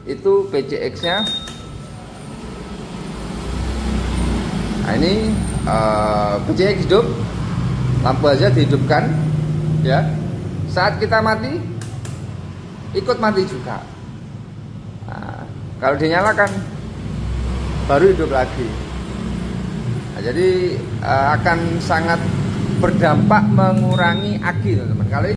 itu PCX-nya. Nah, ini PCX hidup, lampu aja dihidupkan ya. Saat kita mati, ikut mati juga. Nah, kalau dinyalakan, baru hidup lagi. Nah, jadi akan sangat berdampak mengurangi aki, teman-teman. Kali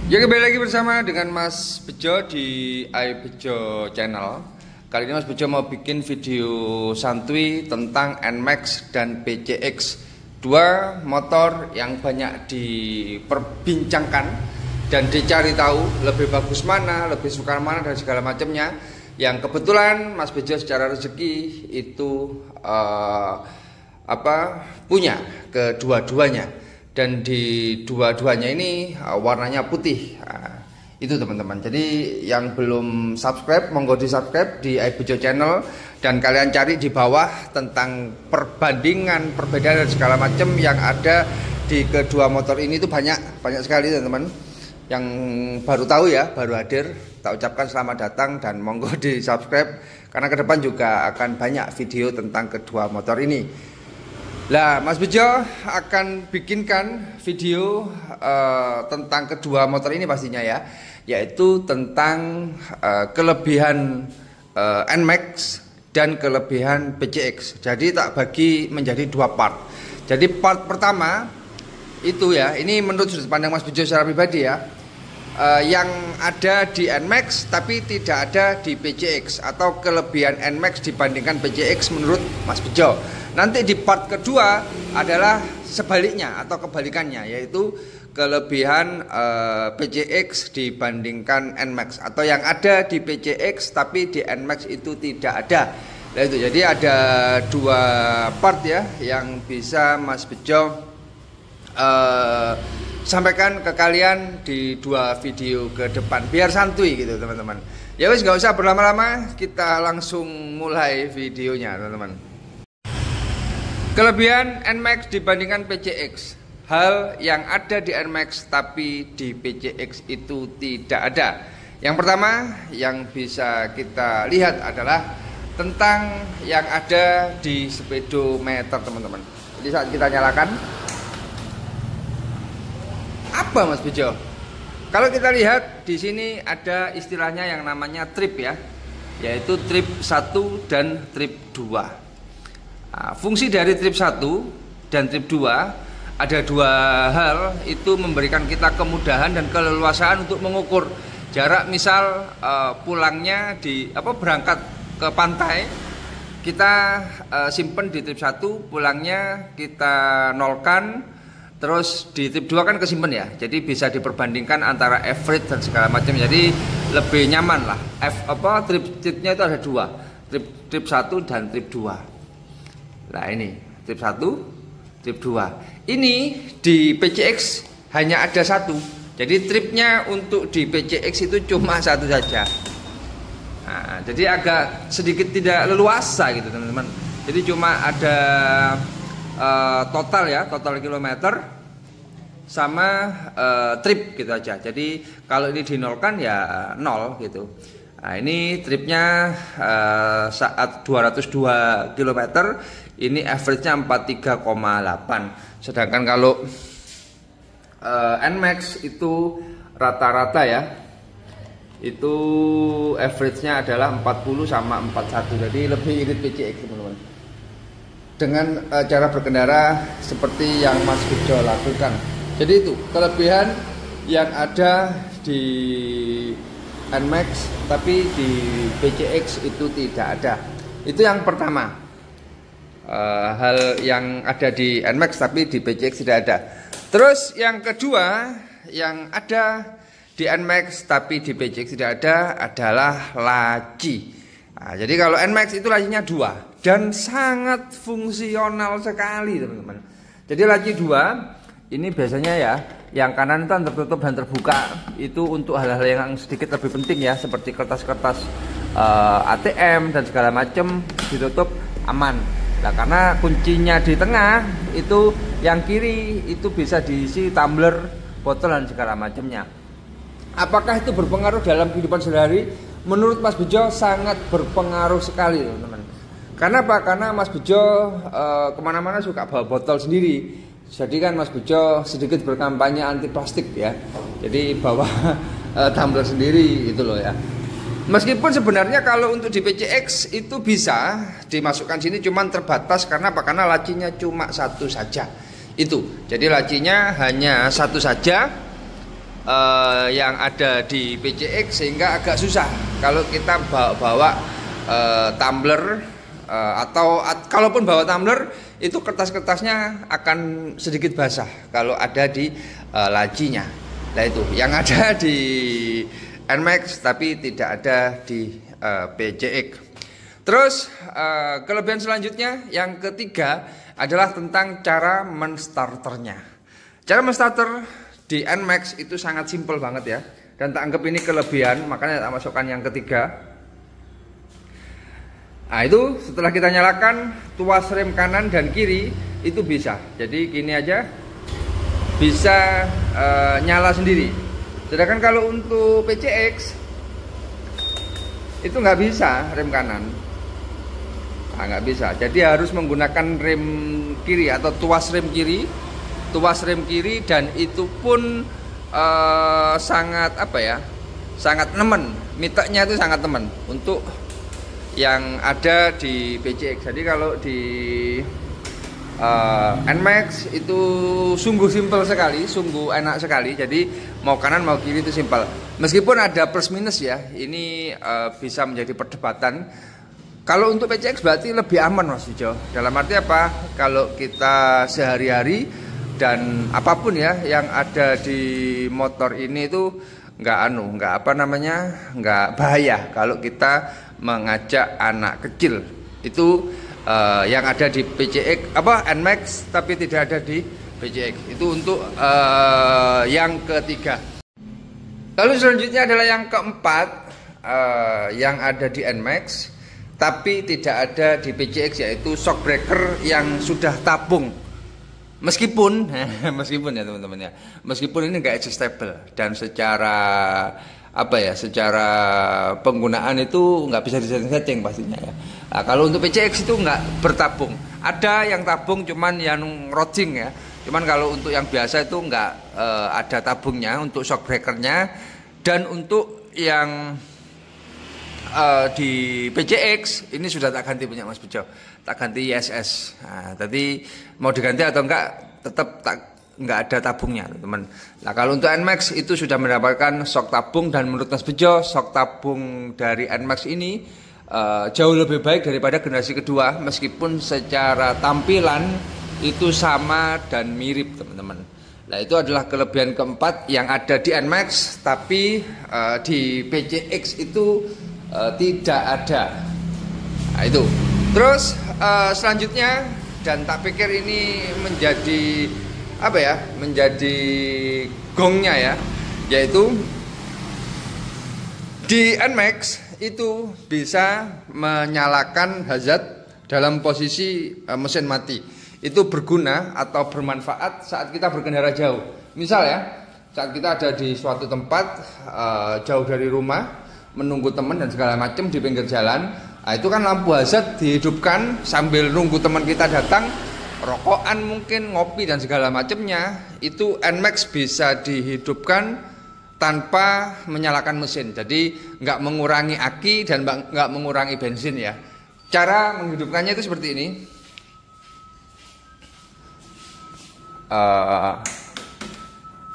ya, kembali lagi bersama dengan Mas Bejo di iBejo Channel. Kali ini Mas Bejo mau bikin video santuy tentang NMAX dan PCX, dua motor yang banyak diperbincangkan dan dicari tahu lebih bagus mana, lebih suka mana dan segala macamnya. Yang kebetulan Mas Bejo secara rezeki itu punya kedua-duanya, dan di dua-duanya ini warnanya putih. Itu teman-teman. Jadi yang belum subscribe, monggo di subscribe di iBejo Channel, dan kalian cari di bawah tentang perbandingan, perbedaan dan segala macam yang ada di kedua motor ini. Itu banyak sekali teman-teman. Yang baru tahu ya, baru hadir, tak ucapkan selamat datang dan monggo di subscribe, karena ke depan juga akan banyak video tentang kedua motor ini. Lah, Mas Bejo akan bikinkan video tentang kedua motor ini pastinya ya, yaitu tentang kelebihan NMAX dan kelebihan PCX. Jadi tak bagi menjadi dua part. Jadi part pertama itu ya, ini menurut sudut pandang Mas Bejo secara pribadi ya, yang ada di NMAX tapi tidak ada di PCX, atau kelebihan NMAX dibandingkan PCX menurut Mas Bejo. Nanti di part kedua adalah sebaliknya atau kebalikannya, yaitu kelebihan PCX dibandingkan NMAX, atau yang ada di PCX tapi di NMAX itu tidak ada. Nah, itu jadi ada dua part ya yang bisa Mas Bejo sampaikan ke kalian di dua video ke depan, biar santuy gitu teman-teman. Ya wis, gak usah berlama-lama, kita langsung mulai videonya teman-teman. Kelebihan NMAX dibandingkan PCX, hal yang ada di NMAX tapi di PCX itu tidak ada. Yang pertama yang bisa kita lihat adalah tentang yang ada di speedometer teman-teman. Jadi saat kita nyalakan, apa Mas Bejo? Kalau kita lihat di sini ada istilahnya yang namanya trip ya, yaitu trip 1 dan trip 2. Nah, fungsi dari trip 1 dan trip 2 ada dua hal, itu memberikan kita kemudahan dan keleluasaan untuk mengukur jarak. Misal pulangnya berangkat ke pantai, kita simpen di trip 1, pulangnya kita nolkan, terus di trip 2 kan kesimpan ya, jadi bisa diperbandingkan antara average dan segala macam, jadi lebih nyaman lah. Tripnya itu ada dua, trip 1 dan trip 2. Nah ini trip 1, trip 2. Ini di PCX hanya ada satu, jadi tripnya untuk di PCX itu cuma satu saja. Nah, jadi agak sedikit tidak leluasa gitu teman-teman. Jadi cuma ada total kilometer sama trip gitu aja. Jadi kalau ini dinolkan ya nol gitu. Nah, ini tripnya saat 202 km, ini average-nya 43,8. Sedangkan kalau NMAX itu rata-rata ya, itu average-nya adalah 40 sama 41. Jadi lebih irit PCX teman-teman, dengan cara berkendara seperti yang Mas Bejo lakukan. Jadi itu kelebihan yang ada di NMAX tapi di PCX itu tidak ada. Itu yang pertama, hal yang ada di NMAX tapi di PCX tidak ada. Terus yang kedua yang ada di NMAX tapi di PCX tidak ada adalah laci. Nah, jadi kalau NMAX itu lacinya 2 dan sangat fungsional sekali teman-teman. Jadi laci 2 ini biasanya ya, yang kanan itu tertutup dan terbuka, itu untuk hal-hal yang sedikit lebih penting ya, seperti kertas-kertas ATM dan segala macam, ditutup aman. Nah, karena kuncinya di tengah, itu yang kiri itu bisa diisi tumbler, botol dan segala macamnya. Apakah itu berpengaruh dalam kehidupan sehari-hari? menurut Mas Bejo sangat berpengaruh sekali teman-teman. Karena apa? Karena Mas Bejo kemana-mana suka bawa botol sendiri. Jadi kan Mas Bejo sedikit berkampanye anti plastik ya. Jadi bawa tumbler sendiri gitu loh ya. Meskipun sebenarnya kalau untuk di PCX itu bisa dimasukkan sini, cuman terbatas karena apa? Karena lacinya cuma satu saja. Itu. Jadi lacinya hanya satu saja yang ada di PCX, sehingga agak susah kalau kita bawa tumbler atau kalaupun bawa tumbler itu kertas-kertasnya akan sedikit basah kalau ada di lacinya. Nah itu yang ada di NMAX tapi tidak ada di PCX. Terus kelebihan selanjutnya yang ketiga adalah tentang cara menstarternya. Cara menstarter di NMAX itu sangat simpel banget ya, dan tak anggap ini kelebihan, makanya tak masukkan yang ketiga. Nah itu setelah kita nyalakan tuas rem kanan dan kiri itu bisa. Jadi gini aja bisa nyala sendiri. Sedangkan kalau untuk PCX itu nggak bisa rem kanan. Nah, nggak bisa. Jadi harus menggunakan rem kiri atau tuas rem kiri. Tuas rem kiri, dan itu pun sangat apa ya? Sangat nemen. Miteknya itu sangat nemen untuk yang ada di PCX. Jadi kalau di NMAX itu sungguh simpel sekali, sungguh enak sekali. Jadi mau kanan mau kiri itu simpel. Meskipun ada plus minus ya, ini bisa menjadi perdebatan. Kalau untuk PCX berarti lebih aman Mas Bejo. Dalam arti apa? Kalau kita sehari-hari dan apapun ya yang ada di motor ini itu nggak bahaya kalau kita mengajak anak kecil. Itu yang ada di PCX NMAX tapi tidak ada di PCX. Itu untuk yang ketiga. Lalu selanjutnya adalah yang keempat, yang ada di NMAX tapi tidak ada di PCX, yaitu shock breaker yang sudah tabung. Meskipun ya teman-teman ya, meskipun ini nggak adjustable dan secara penggunaan itu nggak bisa disetting pastinya ya. Nah, kalau untuk PCX itu nggak bertabung. Ada yang tabung cuman yang rodsing ya. Cuman kalau untuk yang biasa itu nggak ada tabungnya untuk shock breakernya. Dan untuk yang di PCX ini sudah tak ganti punya Mas Bejo, tak ganti ISS. Nah, tadi mau diganti atau enggak tetap nggak ada tabungnya teman. Nah kalau untuk NMAX itu sudah mendapatkan shock tabung, dan menurut Mas Bejo shock tabung dari NMAX ini jauh lebih baik daripada generasi kedua, meskipun secara tampilan itu sama dan mirip teman-teman. Nah itu adalah kelebihan keempat yang ada di NMAX, tapi di PCX itu tidak ada. Nah itu. Terus selanjutnya, dan tak pikir ini menjadi menjadi gongnya ya, yaitu di NMAX itu bisa menyalakan hazard dalam posisi mesin mati. Itu berguna atau bermanfaat saat kita berkendara jauh. Misal ya, saat kita ada di suatu tempat jauh dari rumah, menunggu teman dan segala macam di pinggir jalan. Nah, itu kan lampu hazard dihidupkan sambil nunggu teman kita datang, rokokan mungkin, ngopi dan segala macamnya. Itu NMAX bisa dihidupkan tanpa menyalakan mesin. Jadi nggak mengurangi aki dan nggak mengurangi bensin ya. Cara menghidupkannya itu seperti ini.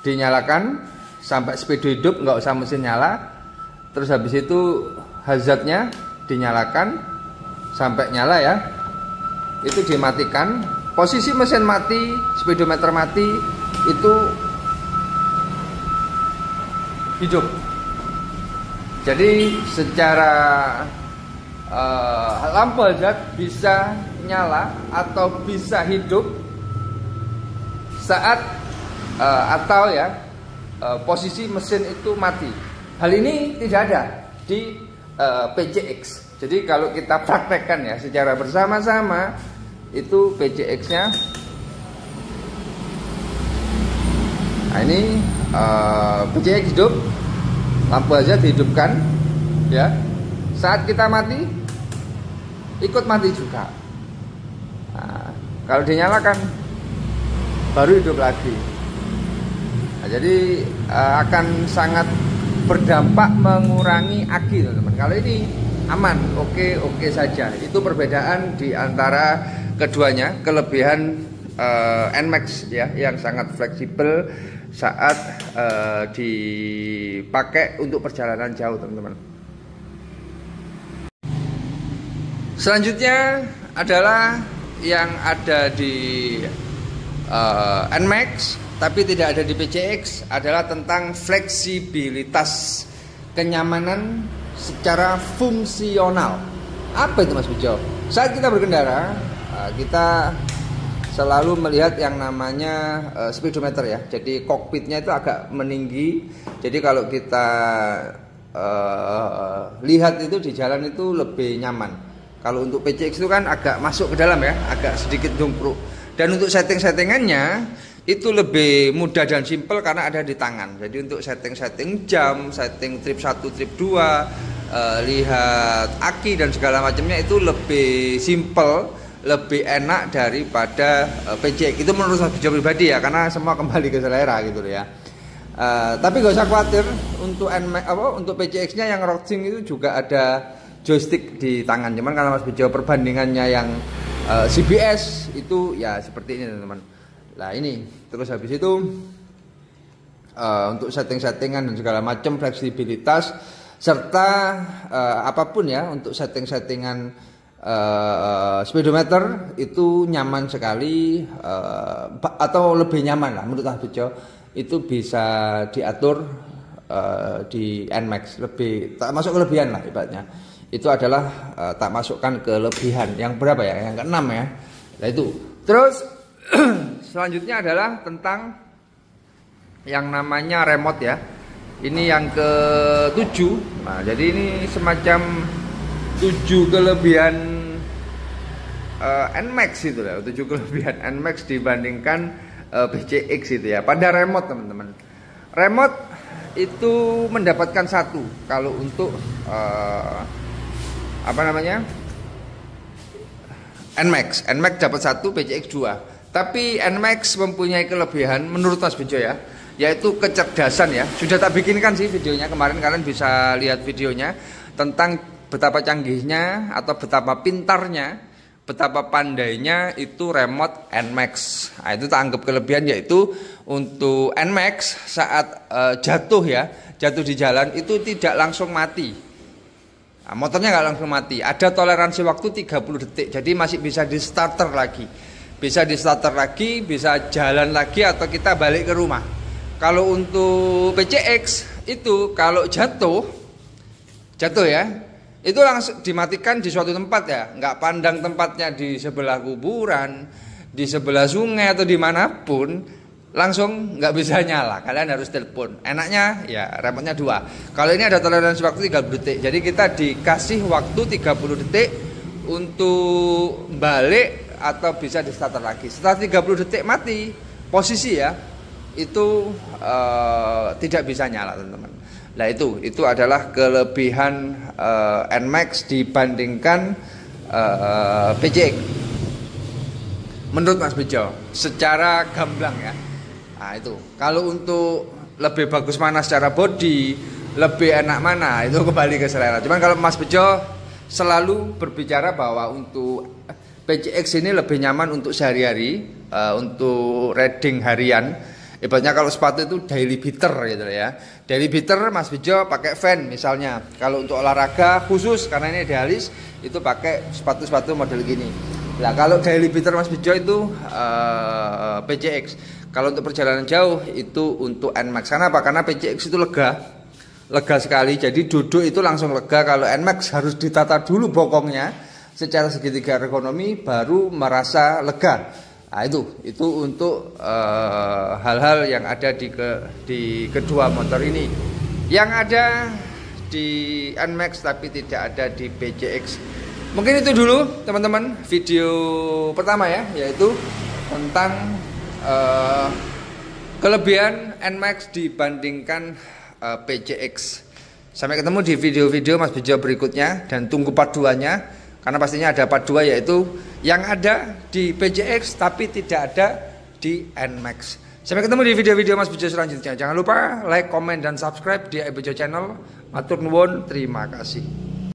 Dinyalakan sampai speedo hidup, nggak usah mesin nyala. Terus habis itu hazardnya dinyalakan sampai nyala ya. Itu dimatikan. Posisi mesin mati, speedometer mati, itu hidup. Jadi secara lampu hazard bisa nyala atau bisa hidup saat posisi mesin itu mati. Hal ini tidak ada di PCX. Jadi kalau kita praktekkan ya secara bersama-sama, itu PCX-nya. Nah ini PCX hidup, lampu aja dihidupkan, ya. Saat kita mati, ikut mati juga. Nah, kalau dinyalakan, baru hidup lagi. Nah, jadi akan sangat berdampak mengurangi aki, teman-teman. Kalau ini aman, oke saja. Itu perbedaan di antara keduanya. Kelebihan NMAX ya, yang sangat fleksibel saat dipakai untuk perjalanan jauh, teman-teman. Selanjutnya adalah yang ada di NMAX tapi tidak ada di PCX, adalah tentang fleksibilitas, kenyamanan secara fungsional. Apa itu Mas Bejo? Saat kita berkendara, kita selalu melihat yang namanya speedometer ya. Jadi kokpitnya itu agak meninggi. Jadi kalau kita lihat itu di jalan itu lebih nyaman. Kalau untuk PCX itu kan agak masuk ke dalam ya, agak sedikit jongkrok. Dan untuk setting-settingannya itu lebih mudah dan simpel karena ada di tangan. Jadi untuk setting jam, setting trip 1, trip 2, lihat aki dan segala macamnya itu lebih simpel, lebih enak daripada PCX. Itu menurut saya pribadi ya, karena semua kembali ke selera gitu ya. Tapi gak usah khawatir, untuk PCX-nya yang Roxing itu juga ada joystick di tangan. Cuman kalau Mas Bejo perbandingannya yang CBS itu ya seperti ini, teman-teman. Nah ini, terus habis itu untuk setting-settingan dan segala macam, fleksibilitas serta apapun ya untuk setting-settingan speedometer itu nyaman sekali, atau lebih nyaman lah menurut Mas Bejo. Itu bisa diatur di NMAX, lebih tak masuk kelebihan lah ibaratnya. Itu adalah tak masukkan kelebihan yang berapa ya, yang ke-6 ya. Nah itu. Terus selanjutnya adalah tentang yang namanya remote ya. Ini yang ke-7. Nah, jadi ini semacam 7 kelebihan NMAX itu ya. 7 kelebihan NMAX dibandingkan PCX itu ya. Pada remote, teman-teman. Remote itu mendapatkan 1 kalau untuk NMAX dapat 1, PCX 2. Tapi NMAX mempunyai kelebihan menurut Mas Bejo ya, yaitu kecerdasan ya. Sudah tak bikinkan sih videonya kemarin, kalian bisa lihat videonya tentang betapa canggihnya atau betapa pintarnya, betapa pandainya itu remote NMAX. Nah, itu tak anggap kelebihan, yaitu untuk NMAX saat jatuh di jalan itu tidak langsung mati. Nah, motornya nggak langsung mati, ada toleransi waktu 30 detik, jadi masih bisa di starter lagi, bisa jalan lagi atau kita balik ke rumah. Kalau untuk PCX itu kalau jatuh ya, itu langsung dimatikan di suatu tempat ya, nggak pandang tempatnya di sebelah kuburan, di sebelah sungai atau dimanapun, langsung nggak bisa nyala, kalian harus telepon. Enaknya ya remote-nya 2. Kalau ini ada toleransi waktu 30 detik, jadi kita dikasih waktu 30 detik untuk balik atau bisa di starter lagi. Setelah 30 detik mati posisi ya, itu tidak bisa nyala, teman-teman. Nah itu adalah kelebihan NMAX dibandingkan PCX menurut Mas Bejo secara gamblang ya. Nah itu, kalau untuk lebih bagus mana secara body, lebih enak mana, itu kembali ke selera. Cuman kalau Mas Bejo selalu berbicara bahwa untuk PCX ini lebih nyaman untuk sehari-hari, untuk riding harian. Ibaratnya kalau sepatu itu daily beater gitu ya. Daily beater Mas Bejo pakai Vans misalnya. Kalau untuk olahraga khusus karena ini idealis, itu pakai sepatu-sepatu model gini. Nah kalau daily beater Mas Bejo itu PCX. Kalau untuk perjalanan jauh itu untuk NMAX. Karena apa? Karena PCX itu lega sekali. Jadi duduk itu langsung lega. Kalau NMAX harus ditata dulu bokongnya secara segitiga ergonomi baru merasa lega. Nah itu untuk hal-hal yang ada di kedua motor ini, yang ada di NMAX tapi tidak ada di PCX. Mungkin itu dulu teman-teman video pertama ya, yaitu tentang kelebihan NMAX dibandingkan PCX. Sampai ketemu di video-video Mas Bejo berikutnya, dan tunggu part 2-nya, karena pastinya ada part 2, yaitu yang ada di PJX tapi tidak ada di NMAX. Sampai ketemu di video-video Mas Bejo selanjutnya. Jangan lupa like, komen, dan subscribe di iBejo Channel. Matur nuwun, terima kasih.